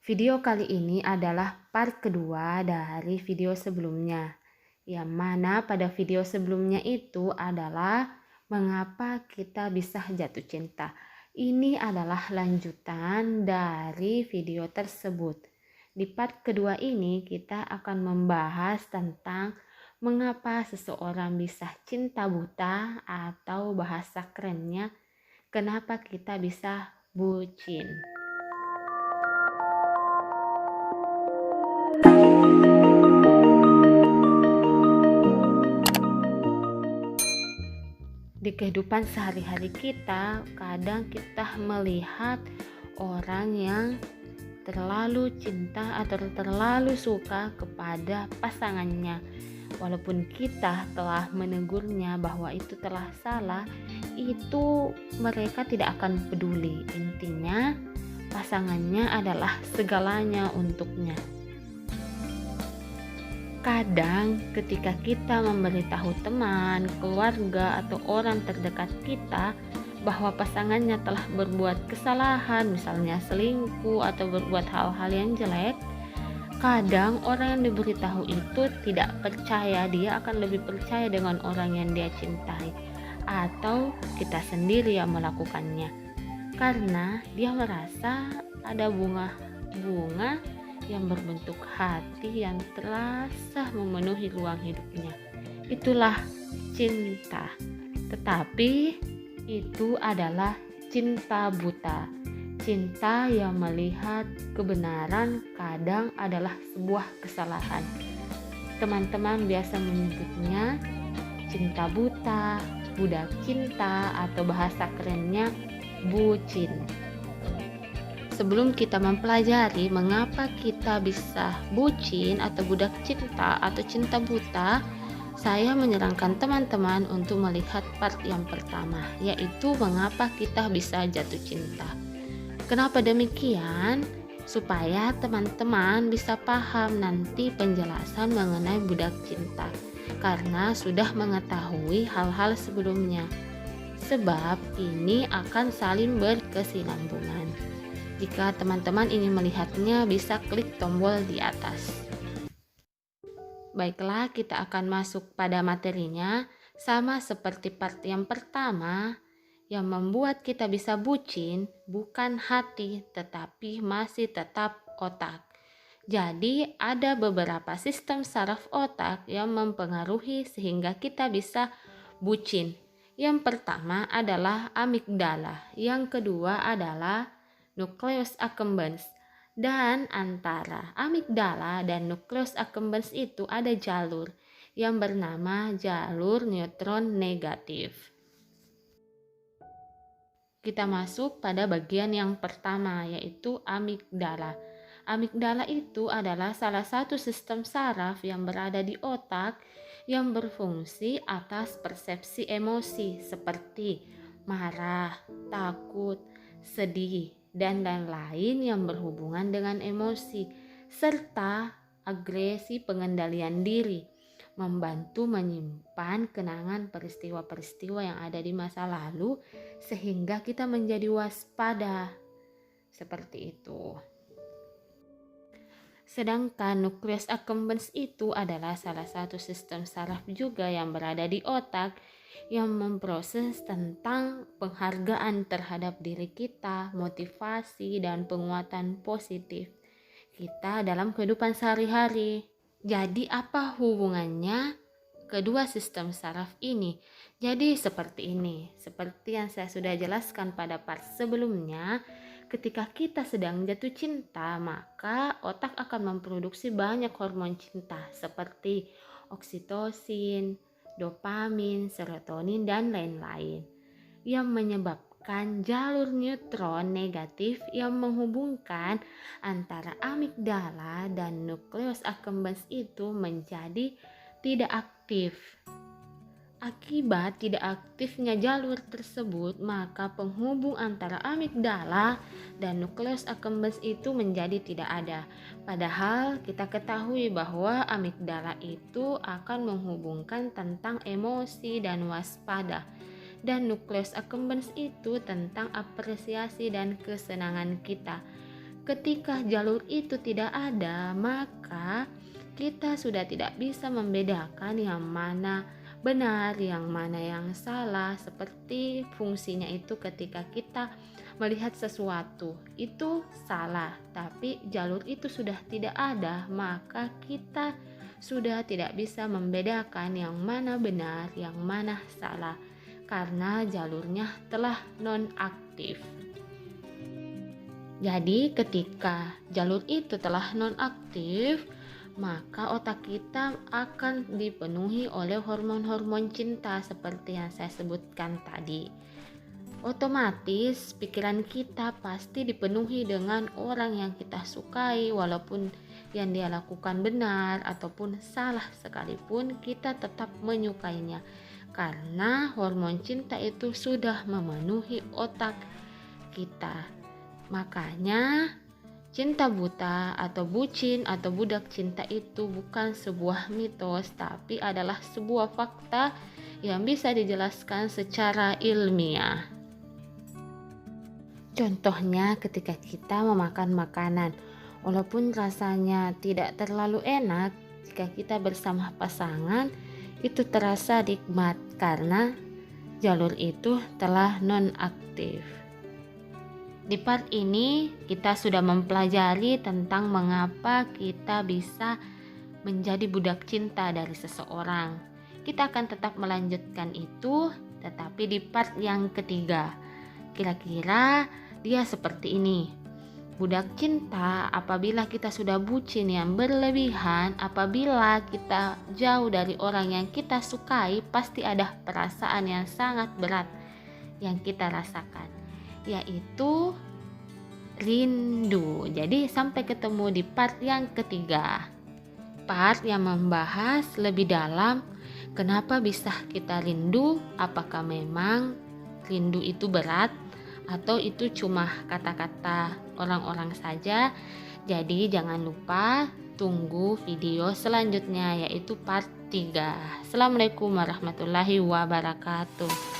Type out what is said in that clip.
Video kali ini adalah part kedua dari video sebelumnya, yang mana pada video sebelumnya itu adalah mengapa kita bisa jatuh cinta. Ini adalah lanjutan dari video tersebut. Di part kedua ini kita akan membahas tentang mengapa seseorang bisa cinta buta, atau bahasa kerennya, kenapa kita bisa bucin. Di kehidupan sehari-hari kita, kadang kita melihat orang yang terlalu cinta atau terlalu suka kepada pasangannya. Walaupun kita telah menegurnya bahwa itu telah salah, itu mereka tidak akan peduli. Intinya, pasangannya adalah segalanya untuknya. Kadang ketika kita memberitahu teman, keluarga, atau orang terdekat kita bahwa pasangannya telah berbuat kesalahan, misalnya selingkuh atau berbuat hal-hal yang jelek, kadang orang yang diberitahu itu tidak percaya. Dia akan lebih percaya dengan orang yang dia cintai, atau kita sendiri yang melakukannya, karena dia merasa ada bunga-bunga yang berbentuk hati yang terasa memenuhi ruang hidupnya. Itulah cinta. Tetapi itu adalah cinta buta. Cinta yang melihat kebenaran kadang adalah sebuah kesalahan. Teman-teman biasa menyebutnya cinta buta, budak cinta, atau bahasa kerennya bucin. Sebelum kita mempelajari mengapa kita bisa bucin atau budak cinta atau cinta buta, saya menyarankan teman-teman untuk melihat part yang pertama, yaitu mengapa kita bisa jatuh cinta. Kenapa demikian? Supaya teman-teman bisa paham nanti penjelasan mengenai budak cinta, karena sudah mengetahui hal-hal sebelumnya. Sebab ini akan saling berkesinambungan. Jika teman-teman ingin melihatnya, bisa klik tombol di atas. Baiklah, kita akan masuk pada materinya. Sama seperti part yang pertama, yang membuat kita bisa bucin bukan hati, tetapi masih tetap otak. Jadi ada beberapa sistem saraf otak yang mempengaruhi sehingga kita bisa bucin. Yang pertama adalah amigdala, yang kedua adalah nucleus accumbens, dan antara amigdala dan nucleus accumbens itu ada jalur yang bernama jalur neutron negatif. Kita masuk pada bagian yang pertama, yaitu amigdala. Amigdala itu adalah salah satu sistem saraf yang berada di otak yang berfungsi atas persepsi emosi seperti marah, takut, sedih, dan lain-lain yang berhubungan dengan emosi, serta agresi pengendalian diri, membantu menyimpan kenangan peristiwa-peristiwa yang ada di masa lalu sehingga kita menjadi waspada. Seperti itu. Sedangkan nucleus accumbens itu adalah salah satu sistem saraf juga yang berada di otak yang memproses tentang penghargaan terhadap diri kita, motivasi, dan penguatan positif kita dalam kehidupan sehari-hari. Jadi apa hubungannya kedua sistem saraf ini? Jadi seperti ini, seperti yang saya sudah jelaskan pada part sebelumnya, ketika kita sedang jatuh cinta, maka otak akan memproduksi banyak hormon cinta seperti oksitosin, dopamin, serotonin, dan lain-lain yang menyebabkan jalur neutron negatif yang menghubungkan antara amigdala dan nucleus accumbens itu menjadi tidak aktif. Akibat tidak aktifnya jalur tersebut, maka penghubung antara amigdala dan nucleus accumbens itu menjadi tidak ada. Padahal kita ketahui bahwa amigdala itu akan menghubungkan tentang emosi dan waspada, dan nucleus accumbens itu tentang apresiasi dan kesenangan kita. Ketika jalur itu tidak ada, maka kita sudah tidak bisa membedakan yang mana benar, yang mana yang salah. Seperti fungsinya itu ketika kita melihat sesuatu itu salah, tapi jalur itu sudah tidak ada, maka kita sudah tidak bisa membedakan yang mana benar, yang mana salah, karena jalurnya telah nonaktif. Jadi ketika jalur itu telah nonaktif, maka otak kita akan dipenuhi oleh hormon-hormon cinta seperti yang saya sebutkan tadi. Otomatis pikiran kita pasti dipenuhi dengan orang yang kita sukai, walaupun yang dia lakukan benar ataupun salah sekalipun kita tetap menyukainya, karena hormon cinta itu sudah memenuhi otak kita. Makanya cinta buta atau bucin atau budak cinta itu bukan sebuah mitos, tapi adalah sebuah fakta yang bisa dijelaskan secara ilmiah. Contohnya ketika kita memakan makanan, walaupun rasanya tidak terlalu enak, jika kita bersama pasangan itu terasa nikmat karena jalur itu telah nonaktif. Di part ini kita sudah mempelajari tentang mengapa kita bisa menjadi budak cinta dari seseorang. Kita akan tetap melanjutkan itu, tetapi di part yang ketiga. Kira-kira dia seperti ini. Budak cinta apabila kita sudah bucin yang berlebihan, apabila kita jauh dari orang yang kita sukai, pasti ada perasaan yang sangat berat yang kita rasakan, yaitu rindu. Jadi sampai ketemu di part yang ketiga, part yang membahas lebih dalam kenapa bisa kita rindu, apakah memang rindu itu berat atau itu cuma kata-kata orang-orang saja. Jadi jangan lupa tunggu video selanjutnya, yaitu part 3. Assalamualaikum warahmatullahi wabarakatuh.